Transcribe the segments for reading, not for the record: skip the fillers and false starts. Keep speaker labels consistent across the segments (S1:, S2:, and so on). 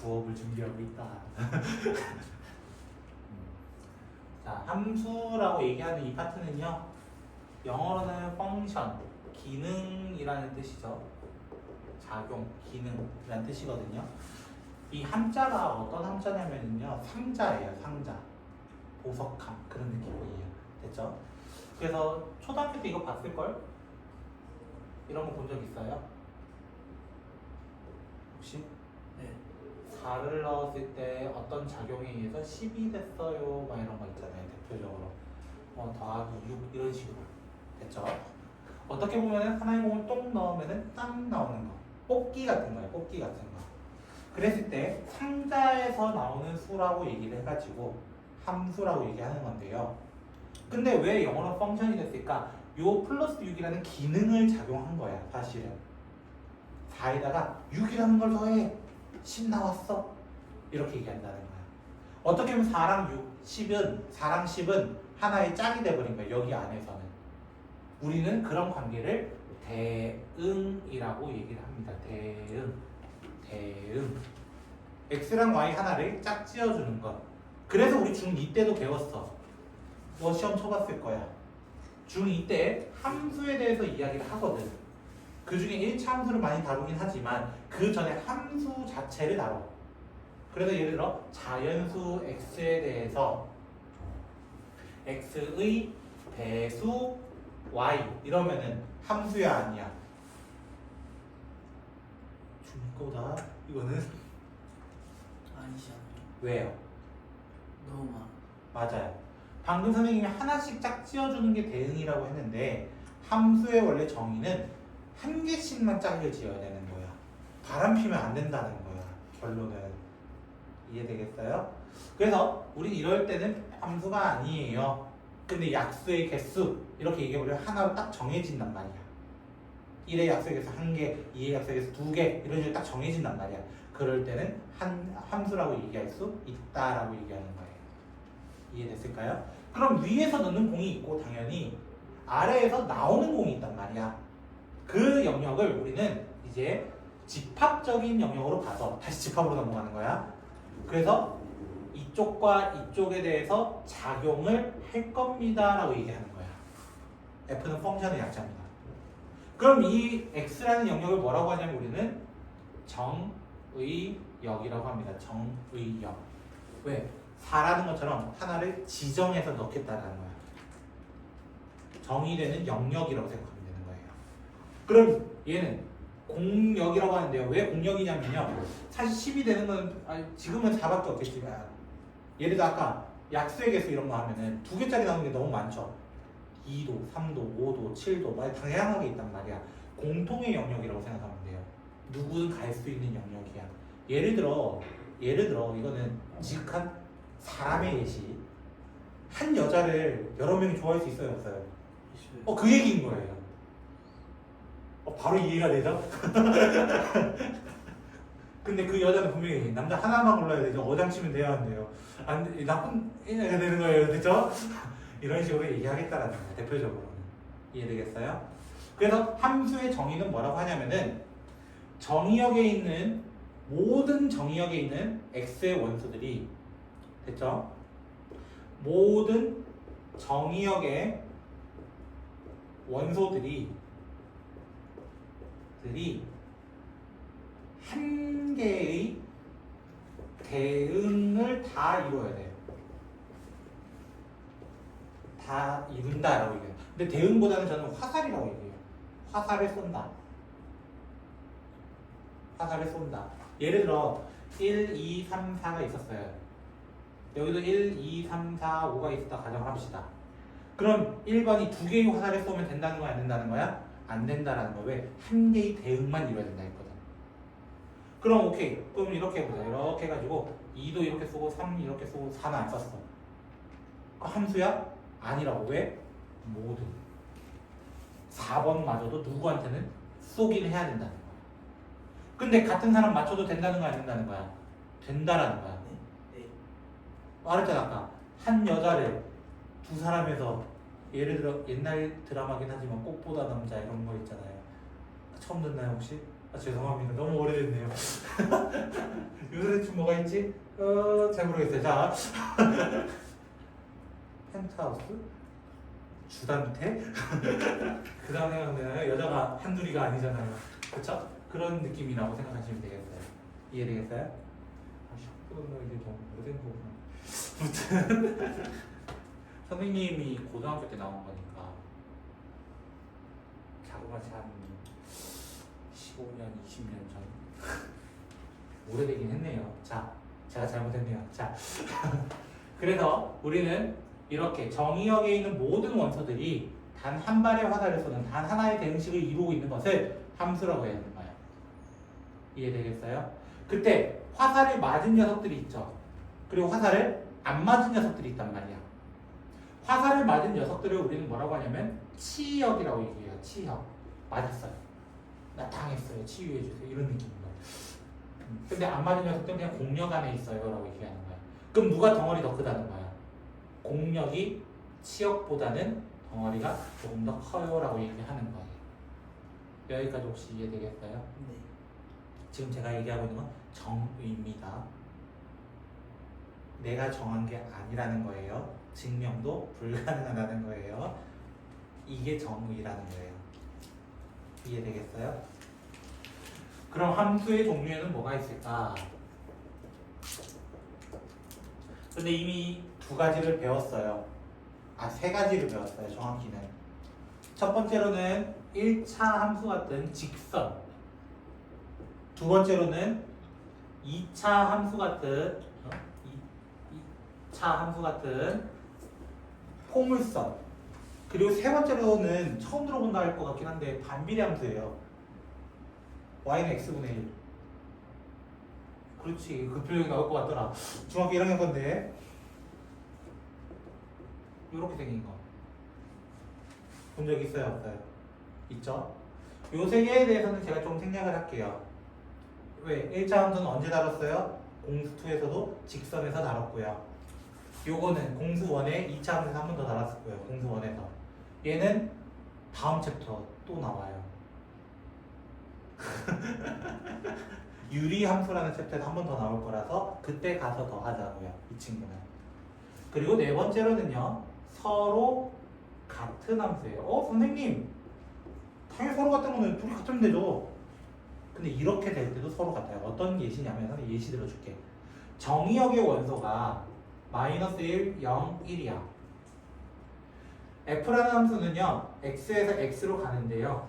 S1: 부업을 준비하고 있다. 자, 함수라고 얘기하는 이 파트는요, 영어로는 펑션, 기능이라는 뜻이죠. 작용, 기능이라는 뜻이거든요. 이 함자가 어떤 함자냐면요, 상자예요, 상자. 보석함, 그런 느낌이에요. 됐죠? 그래서 초등학교 때 이거 봤을걸? 이런 거 본 적 있어요? 혹시?
S2: 네.
S1: 4를 넣었을 때 어떤 작용에 의해서 10이 됐어요, 막 이런 거 있잖아요, 대표적으로. 더하기 6 이런 식으로. 됐죠? 어떻게 보면은 하나의 공을 똥 넣으면은 땅 나오는 거. 뽑기 같은 거예요, 뽑기 같은 거. 그랬을 때 상자에서 나오는 수라고 얘기를 해가지고 함수라고 얘기하는 건데요. 근데 왜 영어로 펑션이 됐을까? 요 플러스 6이라는 기능을 작용한 거야, 사실은. 4에다가 6이라는 걸 더해. 10 나왔어. 이렇게 얘기한다는 거야. 어떻게 보면 4랑 6, 4랑 10은 하나의 짝이 돼버린 거야, 여기 안에서는. 우리는 그런 관계를 대응이라고 얘기를 합니다. 대응. X랑 Y 하나를 짝 지어주는 것. 그래서 우리 중2 때도 배웠어. 너 시험 쳐봤을 거야. 중2 때 함수에 대해서 이야기를 하거든. 그 중에 1차 함수를 많이 다루긴 하지만 그 전에 함수 자체를 다뤄. 그래서 예를 들어 자연수 X에 대해서 X의 배수 Y 이러면은 함수야 아니야? 중2 거다. 이거는
S2: 아니잖아요.
S1: 왜요?
S2: 너무 많아.
S1: 맞아요. 방금 선생님이 하나씩 짝 지어주는 게 대응이라고 했는데 함수의 원래 정의는 한 개씩만 짝을 지어야 되는 거야. 바람 피면 안 된다는 거야. 결론은. 이해되겠어요? 그래서 우린 이럴 때는 함수가 아니에요. 근데 약수의 개수 이렇게 얘기해보면 하나로 딱 정해진단 말이야. 1의 약수의 개수 1개, 2의 약수의 개수 2개 이런 식으로 딱 정해진단 말이야. 그럴 때는 함수라고 얘기할 수 있다라고 얘기하는 거예요. 이해됐을까요? 그럼 위에서 넣는 공이 있고 당연히 아래에서 나오는 공이 있단 말이야. 그 영역을 우리는 이제 집합적인 영역으로 봐서 다시 집합으로 넘어가는 거야. 그래서 이쪽과 이쪽에 대해서 작용을 할 겁니다 라고 얘기하는 거야. F는 펑션의 약자입니다. 그럼 이 X라는 영역을 뭐라고 하냐면 우리는 정의역이라고 합니다. 정의역. 왜? 4라는 것처럼 하나를 지정해서 넣겠다는 거야. 정의되는 영역이라고 생각하면 되는 거예요. 그럼 얘는 공역이라고 하는데요. 왜 공역이냐면요. 사실 10이 되는 건 지금은 4밖에 없겠지만 예를 들어 아까 약수의 개수 이런 거 하면은 2개짜리 나오는 게 너무 많죠. 2도, 3도, 5도, 7도 막 다양하게 있단 말이야. 공통의 영역이라고 생각하면 돼요. 누구든 갈 수 있는 영역이야. 예를 들어 이거는 지극한 사람의 예시. 한 여자를 여러 명이 좋아할 수 있어요, 없어요? 그 얘기인 거예요. 바로 이해가 되죠? 근데 그 여자는 분명히 남자 하나만 골라야 되죠. 어장치면 돼야 한대요. 나쁜 애가 되는 거예요. 그렇죠? 이런 식으로 얘기하겠다라는 거예요. 대표적으로는. 이해되겠어요? 그래서 함수의 정의는 뭐라고 하냐면은 정의역에 있는 모든 정의역에 있는 x의 원수들이 됐죠? 모든 정의역의 원소들이 한 개의 대응을 다 이루어야 돼요. 다 이룬다라고 얘기해요. 근데 대응보다는 저는 화살이라고 얘기해요. 화살을 쏜다. 예를 들어 1, 2, 3, 4가 있었어요. 여기도 1, 2, 3, 4, 5가 있었다 가정합시다. 그럼 1번이 2개의 화살을 쏘면 된다는 거야, 안 된다는 거야? 안 된다라는 거야. 왜? 한 개의 대응만 이루어야 된다 했거든. 그럼 오케이. 그럼 이렇게 해보자. 이렇게 해가지고 2도 이렇게 쏘고 3 이렇게 쏘고 4는 안 썼어. 그 함수야? 아니라고. 왜? 모두 4번마저도 누구한테는 쏘기를 해야 된다는 거야. 근데 같은 사람 맞춰도 된다는 거야, 안 된다는 거야? 된다라는 거야.
S2: 네.
S1: 말했잖아 아까. 한 여자를 두 사람에서 예를 들어 옛날 드라마긴 하지만 꽃보다 남자 이런 거 있잖아요. 처음 듣나요 혹시? 아, 죄송합니다. 너무 오래됐네요. 요새 좀 뭐가 있지? 잘 모르겠어요. 자, 펜트하우스? 주단태? 그 다음 생각나요? 여자가 한둘이가 아니잖아요. 그쵸? 그런 느낌이라고 생각하시면 되겠어요. 이해되겠어요? 아, 샤프는 이제 좀 오래된 거구나. 아무튼 선생님이 고등학교 때 나온 거니까 자그마치 한 15년, 20년 전 오래되긴 했네요. 자, 제가 잘못했네요. 자, 그래서 우리는 이렇게 정의역에 있는 모든 원소들이 단 한 발의 화살을 쏘는 단 하나의 대응식을 이루고 있는 것을 함수라고 해야 되는 거예요. 이해되겠어요? 그때 화살을 맞은 녀석들이 있죠. 그리고 화살을 안 맞은 녀석들이 있단 말이야. 화살을 맞은 녀석들을 우리는 뭐라고 하냐면 치역이라고 얘기해요. 치역. 맞았어요. 나 당했어요. 치유해주세요. 이런 느낌인 거예요. 근데 안 맞은 녀석들은 그냥 공력 안에 있어요. 라고 얘기하는 거야. 그럼 누가 덩어리 더 크다는 거야? 공력이 치역보다는 덩어리가 조금 더 커요. 라고 얘기하는 거예요. 여기까지 혹시 이해되겠어요?
S2: 네.
S1: 지금 제가 얘기하고 있는 건 정의입니다. 내가 정한 게 아니라는 거예요. 증명도 불가능하다는 거예요. 이게 정의라는 거예요. 이해되겠어요? 그럼 함수의 종류에는 뭐가 있을까? 근데 이미 두 가지를 배웠어요. 아, 세 가지를 배웠어요. 정확히는. 첫 번째로는 1차 함수 같은 직선. 두 번째로는 2차 함수 같은 2차 함수 같은 포물선. 그리고 세 번째로는 처음 들어본다 할 것 같긴 한데 반비례 함수예요. y는 x분의 1. 그렇지. 그 표현이 나올 것 같더라. 중학교 1학년 건데 이렇게 생긴 거. 본 적 있어요? 없어요? 있죠? 요 세 개에 대해서는 제가 좀 생략을 할게요. 왜? 1차 함수는 언제 다뤘어요? 공수2에서도 직선에서 다뤘고요. 요거는 공수1에 2차 함수에서 한 번 더 다뤘었고요. 공수1에서. 얘는 다음 챕터 또 나와요. 유리함수라는 챕터에서 한 번 더 나올 거라서 그때 가서 더 하자고요. 이 친구는. 그리고 네 번째로는요. 서로 같은 함수예요. 선생님. 당연히 서로 같은 거는 둘이 같으면 되죠. 근데 이렇게 될 때도 서로 같아요. 어떤 예시냐면 예시 들어줄게. 정의역의 원소가 마이너스 1, 0, 1이야. f라는 함수는요. x에서 x로 가는데요.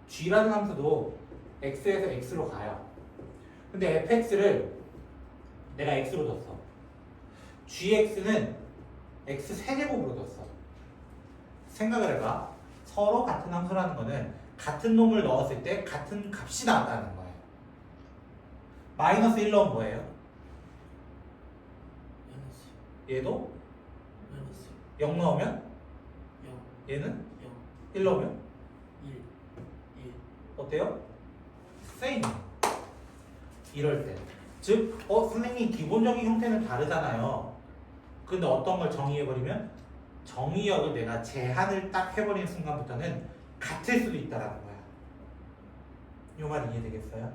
S1: g라는 함수도 x에서 x로 가요. 근데 fx를 내가 x로 뒀어. gx는 x 세제곱으로 뒀어. 생각을 해봐. 서로 같은 함수라는 거는 같은 놈을 넣었을 때 같은 값이 나왔다는 거예요. 마이너스 1 넣으면 뭐예요?
S2: 마이너스.
S1: 얘도
S2: 마이너스.
S1: 0 넣으면
S2: 0.
S1: 얘는
S2: 0.
S1: 1 넣으면
S2: 1. 1.
S1: 어때요? same. 이럴 때. 즉, 선생님 기본적인 형태는 다르잖아요. 근데 어떤 걸 정의해버리면 정의역을 내가 제한을 딱 해버리는 순간부터는 같을 수도 있다라는 거야. 이 말 이해되겠어요?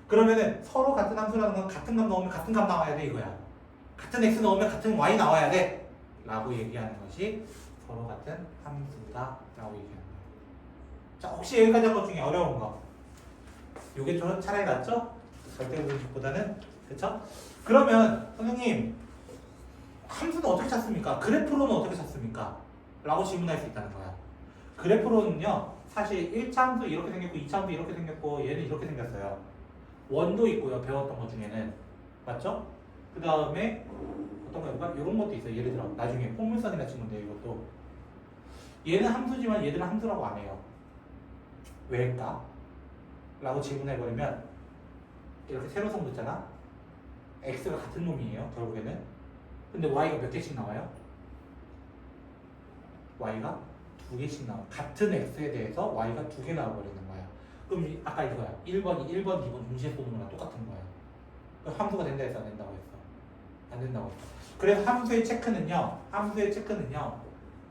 S1: 그러면은 서로 같은 함수라는 건 같은 값 넣으면 같은 값 나와야 돼 이거야. 같은 x 넣으면 같은 y 나와야 돼 라고 얘기하는 것이 서로 같은 함수다 라고 얘기하는 거야. 자, 혹시 여기까지 한 것 중에 어려운 거 요게 좀 차라리 낫죠? 절대분식보다는. 그쵸? 그러면 선생님 함수는 어떻게 찾습니까? 그래프로는 어떻게 찾습니까? 라고 질문할 수 있다는 거야. 그래프로는요 사실 1차 함수 이렇게 생겼고 2차 함수 이렇게 생겼고 얘는 이렇게 생겼어요. 원도 있고요. 배웠던 것 중에는. 맞죠? 그 다음에 어떤 거야? 이런 것도 있어요. 예를 들어 나중에 포물선이라 치는데 이것도 얘는 함수지만 얘들은 함수라고 안 해요. 왜일까? 라고 질문해버리면 이렇게 세로선 긋잖아. x가 같은 놈이에요. 결국에는. 근데 y가 몇 개씩 나와요? y가 2개씩 나와. 같은 x에 대해서 y가 2개 나와버리는 거야. 그럼 아까 이거야. 1번, 2번 동시에 쏘는 거랑 똑같은 거야. 그럼 함수가 된다 했어? 안 된다고 했어? 안 된다고 했어. 그래서 함수의 체크는요.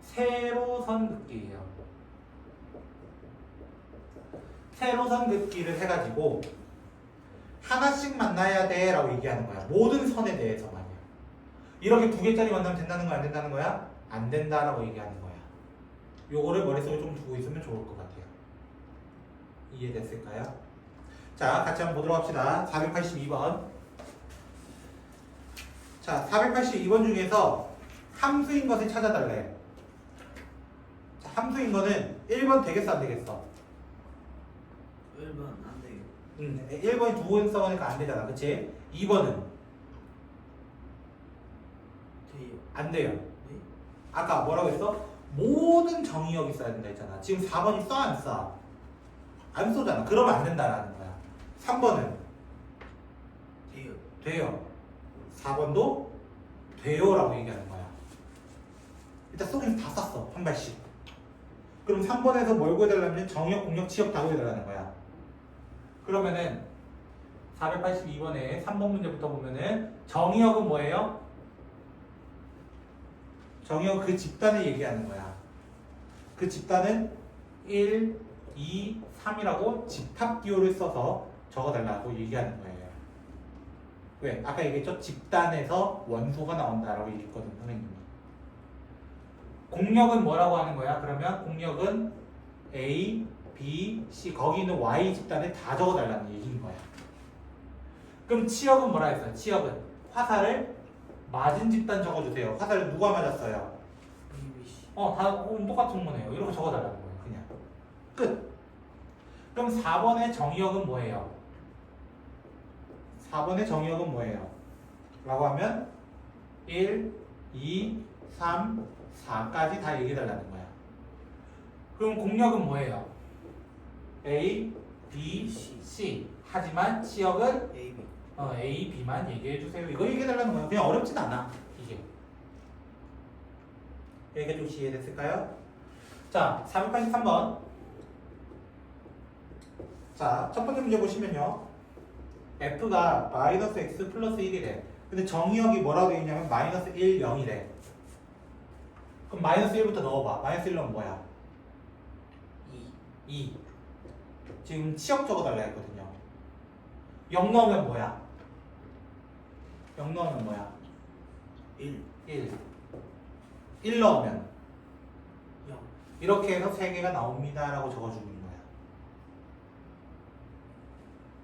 S1: 세로선 긋기예요. 세로선 긋기를 해가지고 하나씩 만나야 돼 라고 얘기하는 거야. 모든 선에 대해서 말이야. 이렇게 두 개짜리 만나면 된다는 거야, 안 된다는 거야? 안 된다라고 얘기하는 거야. 요거를 머릿속에 좀 두고 있으면 좋을 것 같아요. 이해됐을까요? 자, 같이 한번 보도록 합시다. 482번. 자, 482번 중에서 함수인 것을 찾아달래. 자, 함수인 거는 1번 되겠어, 안 되겠어?
S2: 1번 안 돼요.
S1: 1번이 두 번 써보니까 안 되잖아. 그치? 2번은
S2: 돼요.
S1: 안 돼요.
S2: 네?
S1: 아까 뭐라고 했어? 모든 정의역이 써야 된다 했잖아. 지금 4번이 써, 안 써? 안 쏘잖아. 그러면 안 된다라는 거야. 3번은
S2: 돼요.
S1: 돼요. 4번도 돼요라고 얘기하는 거야. 일단 쏘긴 다 쐈어. 한 발씩. 그럼 3번에서 뭘 구해달라면 정의역, 공역, 치역 다 구해달라는 거야. 그러면은 482번에 3번 문제부터 보면은 정의역은 뭐예요? 정의역은 그 집단을 얘기하는 거야. 그 집단은 1, 2, 3이라고 집합 기호를 써서 적어달라고 얘기하는 거예요. 왜? 아까 얘기했죠? 집단에서 원소가 나온다라고 얘기했거든, 선생님이. 공역은 뭐라고 하는 거야? 그러면 공역은 A, B, C 거기 있는 Y 집단에 다 적어달라는 얘기인 거야. 그럼 치역은 뭐라 했어요? 치역은 화살을 맞은 집단 적어주세요. 화살을 누가 맞았어요?
S2: ABC.
S1: 다 똑같은 거네요. 이렇게 적어달라는 거예요. 그냥 끝. 그럼 4번의 정의역은 뭐예요? 4번의 정의역은 뭐예요? 라고 하면 1, 2, 3, 4까지 다 얘기해달라는 거야. 그럼 공역은 뭐예요? A, B, C. 하지만 치역은
S2: AB.
S1: A, B만 얘기해주세요. 이거 얘기해달라는 거예요. 그냥 어렵진 않아. 이게. 여기가 좀 이해됐을까요? 자, 483번. 자, 첫 번째 문제 보시면요. F가 마이너스 X 플러스 1이래. 근데 정의역이 뭐라고 되어 있냐면 마이너스 1, 0이래. 그럼 마이너스 1부터 넣어봐. 마이너스 1 넣으면 뭐야? 2. 지금 치역 적어달라 했거든요. 0 넣으면 뭐야? 0 넣으면 뭐야?
S2: 1.
S1: 1 넣으면
S2: 0.
S1: 이렇게 해서 3개가 나옵니다 라고 적어주는 거야.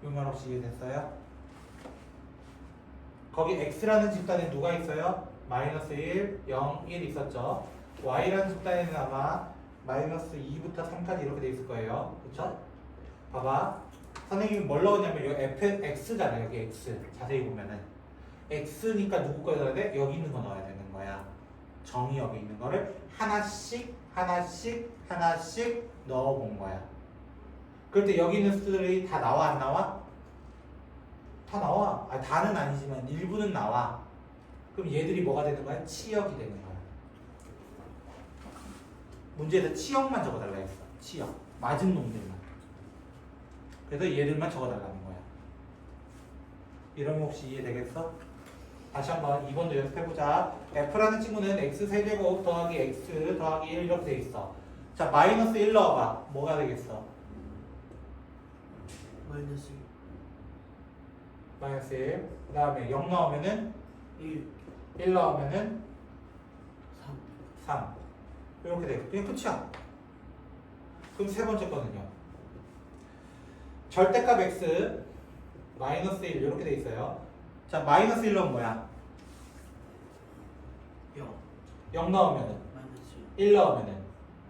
S1: 이 말 혹시 이해됐어요? 거기 X라는 집단에 누가 있어요? 마이너스 1, 0, 1 있었죠. Y라는 집단에는 아마 마이너스 2부터 3까지 이렇게 돼 있을 거예요. 그쵸? 봐봐. 선생님이 뭘 넣었냐면 여기 X잖아요. 여기 X. 자세히 보면은 X니까 누구 거 넣어야 돼? 여기 있는 거 넣어야 되는 거야. 정의역에 있는 거를 하나씩 넣어본 거야. 그럴 때 여기 있는 수들이 다 나와 안 나와? 다 나와. 다는 아니지만 일부는 나와. 그럼 얘들이 뭐가 되는 거야? 치역이 되는 거야. 문제에서 치역만 적어달라 했어. 치역. 맞은 놈들만. 그래서 얘들만 적어달라는 거야. 이러면 혹시 이해되겠어? 다시 한번 2번도 연습해보자. F라는 친구는 X 세제곱 더하기 X 더하기 1 이렇게 돼 있어. 자, 마이너스 1 넣어봐. 뭐가 되겠어?
S2: 마이너스
S1: 마이너스 1. 그 다음에 0 넣으면은
S2: 1.
S1: 1 넣으면은
S2: 3.
S1: 3. 이렇게 돼. 그냥 끝이야. 그럼 세 번째 거는요. 절대값 X 마이너스 1 이렇게 돼 있어요. 자, 마이너스 1 넣으면 뭐야?
S2: 0.
S1: 0 넣으면은
S2: 마이너스
S1: 1 넣으면은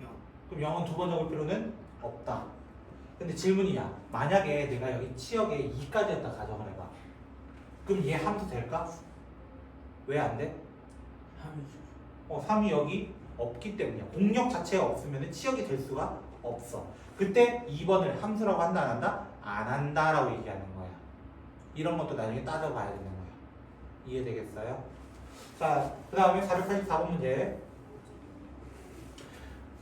S2: 0.
S1: 그럼 0은 두 번 적을 필요는 없다. 근데 질문이야. 만약에 내가 여기 치역에 2까지였다 가정을 해봐. 그럼 얘 함수 될까? 왜 안 돼?
S2: 함수.
S1: 3이 여기 없기 때문이야. 공역 자체가 없으면 치역이 될 수가 없어. 그때 2번을 함수라고 한다 안 한다? 안 한다라고 얘기하는 거야. 이런 것도 나중에 따져봐야 되는 거야. 이해되겠어요? 자, 그 다음에 484번 문제.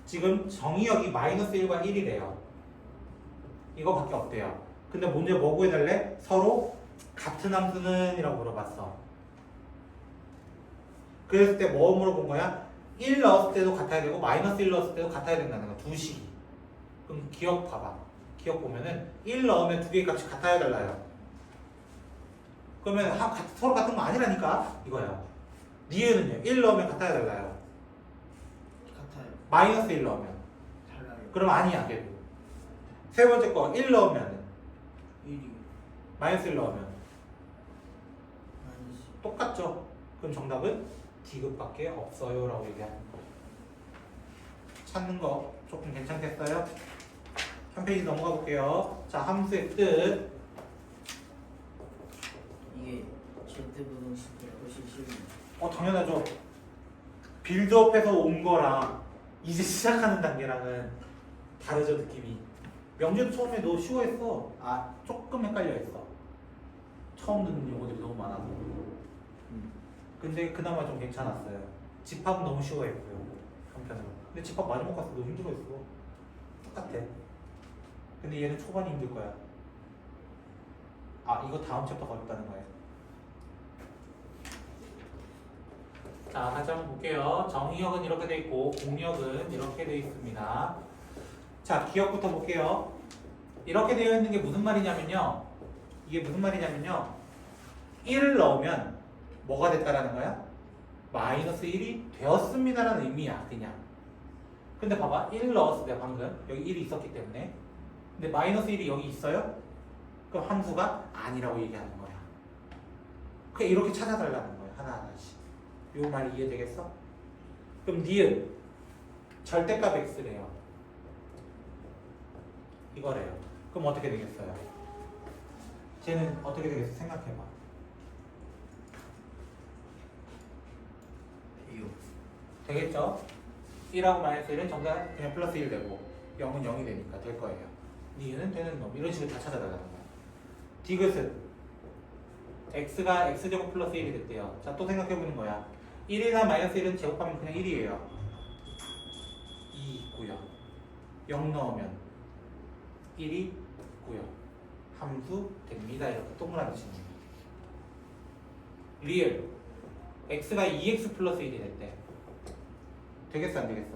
S1: 지금 정의역이 마이너스 1과 1이래요. 이거밖에 없대요. 근데 문제 뭐 구해달래? 서로 같은 함수는? 이라고 물어봤어. 그랬을 때 뭐 물어본 거야? 1 넣었을 때도 같아야 되고 마이너스 1 넣었을 때도 같아야 된다는 거야. 두 식이. 그럼 기억 봐봐. 기억 보면은 1 넣으면 두 개의 값이 같아야 달라요. 그러면 서로 같은 거 아니라니까 이거야. 니은은요 1 넣으면 같아야 달라요.
S2: 같아요.
S1: 마이너스 1 넣으면
S2: 달라요.
S1: 그럼 아니야 걔도. 세 번째 거 1 넣으면
S2: 1이
S1: 마이너스 1 넣으면
S2: 마이너스.
S1: 똑같죠. 그럼 정답은 D급밖에 없어요 라고 얘기하는 거예요. 찾는 거 조금 괜찮겠어요? 한 페이지 넘어가 볼게요. 자, 함수의 뜻.
S2: 이게 Z분홍식의 표시식이
S1: 당연하죠. 빌드업해서 온 거랑 이제 시작하는 단계랑은 다르죠, 느낌이. 명제도 처음에 너 쉬워했어. 조금 헷갈려했어. 처음 듣는 용어들이 너무 많아서. 근데 그나마 좀 괜찮았어요. 집합은 너무 쉬워했고요. 한편으로. 근데 집합 마지막 갔을 때 너무 힘들어했어. 똑같아. 근데 얘는 초반이 힘들 거야. 이거 다음 챕터가 어렵다는 거예요. 자, 다시 한번 볼게요. 정의역은 이렇게 돼 있고 공역은 이렇게 돼 있습니다. 자, 기억부터 볼게요. 이렇게 되어 있는 게 무슨 말이냐면요. 이게 무슨 말이냐면요. 1을 넣으면 뭐가 됐다라는 거야? 마이너스 1이 되었습니다라는 의미야, 그냥. 근데 봐봐. 1 넣었을 때 방금 여기 1이 있었기 때문에. 근데 마이너스 1이 여기 있어요? 그럼 함수가 아니라고 얘기하는 거야. 그냥 이렇게 찾아달라는 거야, 하나하나씩. 요 말 이해되겠어? 그럼 니은 절대값 x래요. 이거래요. 그럼 어떻게 되겠어요? 쟤는 어떻게 되겠어? 생각해봐.
S2: 돼요.
S1: 되겠죠? 1하고 마이너스 1은 정답 그냥 플러스 1 되고 0은 0이 되니까 될 거예요. 니은은 되는 놈. 이런 식으로 다 찾아달라는 거야. 디귿은 x가 x제곱 플러스 1이 됐대요. 자, 또 생각해보는 거야. 1이나 마이너스 1은 제곱하면 그냥 1이에요. 2 있고요. 0 넣으면 1이 있고요. 함수 됩니다. 이렇게 동그라미 치는 거예요. 리을 x가 2x 플러스 1이 됐대. 되겠어 안 되겠어?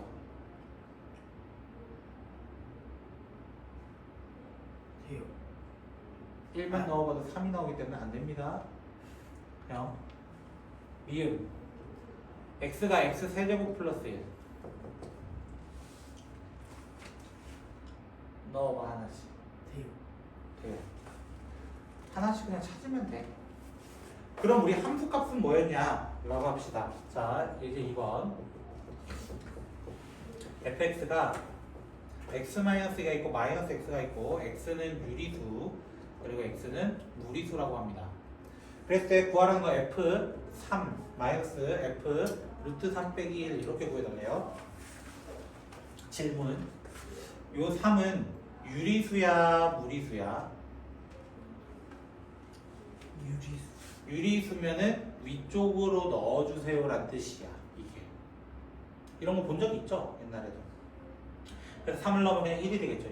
S2: 돼요.
S1: 1만 넣어봐도 3이 나오기 때문에 안 됩니다. 그냥 미음 x가 x 세제곱 플러스 1 넣어봐 하나씩.
S2: 돼요.
S1: 돼. 하나씩 그냥 찾으면 돼. 그럼 우리 함수 값은 뭐였냐? 라고 합시다. 자, 이제 2번 fx가 x-가 있고 마이너스 x가 있고 x는 유리수 그리고 x는 무리수라고 합니다. 그랬을 때 구하라는 거 f3 마이너스 f 루트 3 빼기 1 이렇게 구해달래요. 질문 요 3은 유리수야 무리수야?
S2: 유리수.
S1: 유리수면은 위쪽으로 넣어주세요 란 뜻이야. 이게 이런 거 본 적 있죠? 옛날에도. 그래서 3을 넣으면 그냥 1이 되겠죠.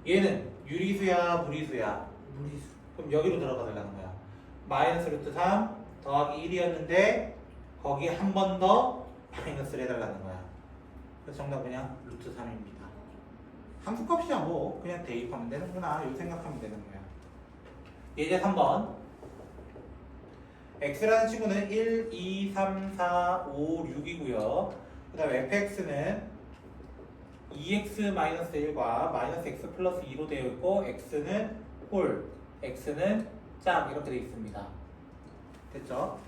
S1: 얘는 유리수야 무리수야?
S2: 무리수.
S1: 그럼 여기로 들어가 달라는 거야. 마이너스 루트 3 더하기 1이었는데 거기 한 번 더 마이너스를 해달라는 거야. 그래서 정답 그냥 루트 3입니다. 함수값이야 뭐 그냥 대입하면 되는구나 요 생각하면 되는 거야. 예제 3번 x라는 친구는 1, 2, 3, 4, 5, 6이고요. 그 다음에 fx는 2x-1과 마이너스 x 플러스 2로 되어 있고 x는 홀, x는 짝 이렇게 되어 있습니다. 됐죠?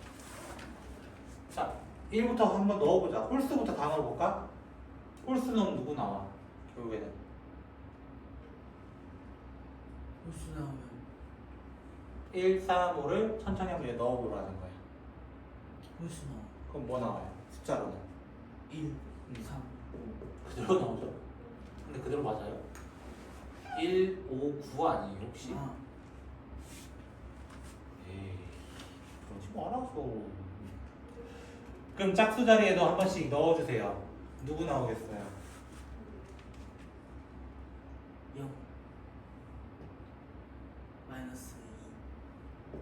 S1: 자, 1부터 한번 넣어보자. 홀수부터 다 넣어볼까? 홀수 넣으면 누구 나와? 결국에는
S2: 홀수 나오면
S1: 1, 3, 5를 천천히 한번 넣어보라는 거야.
S2: 홀수 나와.
S1: 그럼 뭐 나와요? 숫자로는
S2: 1, 3, 5.
S1: 그대로 나오죠? 근데 그대로 맞아요? 1, 5, 9 아니에요 혹시? 에이 그러지 말아서. 그럼 짝수 자리에도 한 번씩 넣어주세요. 누구 나오겠어요?
S2: 0 마이너스 2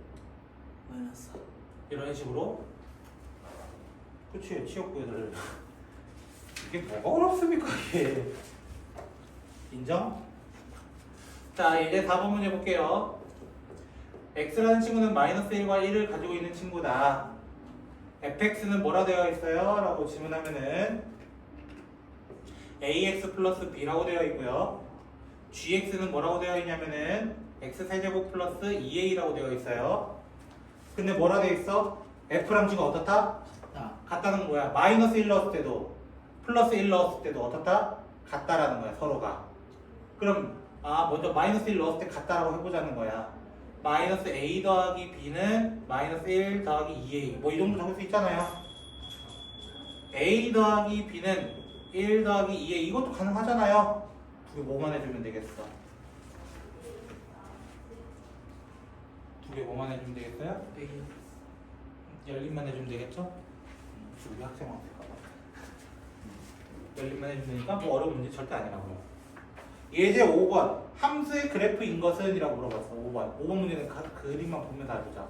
S2: 마이너스 4.
S1: 이런 식으로. 그치 치역구들 이게 뭐가 어렵습니까 이게. 인정? 자, 이제 4번 문제 볼게요. x라는 친구는 마이너스 1과 1을 가지고 있는 친구다. fx는 뭐라 되어 있어요? 라고 질문하면은 ax 플러스 b라고 되어 있고요. gx는 뭐라고 되어 있냐면은 x세제곱 플러스 2a라고 되어 있어요. 근데 뭐라 되어 있어? f랑 g가 어떻다?
S2: 나.
S1: 같다는 뭐야? 마이너스 1 넣었을 때도 플러스 1 넣었을 때도 어떻다? 같다라는 거야, 서로가. 그럼 먼저 마이너스 1 넣었을 때 같다라고 해보자는 거야. 마이너스 a 더하기 b는 마이너스 1 더하기 2a 뭐 이 정도 적을 수 있잖아요. a 더하기 b는 1 더하기 2a 이것도 가능하잖아요. 두 개 뭐만 해주면 되겠어? 두 개 뭐만 해주면 되겠어요?
S2: A.
S1: 열림만 해주면 되겠죠? 우리 학생 없을까봐. 열림만 해주면 되니까 뭐 어려운 문제 절대 아니라고요. 예제 5번 함수의 그래프인 것은? 이라고 물어봤어. 5번 문제는 그림만 보면 다 알죠.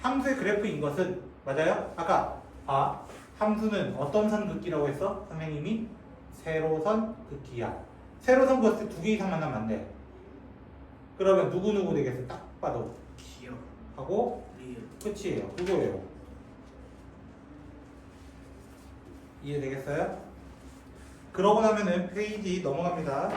S1: 함수의 그래프인 것은 맞아요? 아까 함수는 어떤 선 긋기라고 했어? 선생님이 세로선 긋기야. 세로선 긋을 때 2개 이상 만나면 안 돼. 그러면 누구 되겠어? 딱 봐도
S2: 기억.
S1: 하고
S2: 리을.
S1: 끝이에요. 그거예요. 이해되겠어요? 그러고 나면은 페이지 넘어갑니다.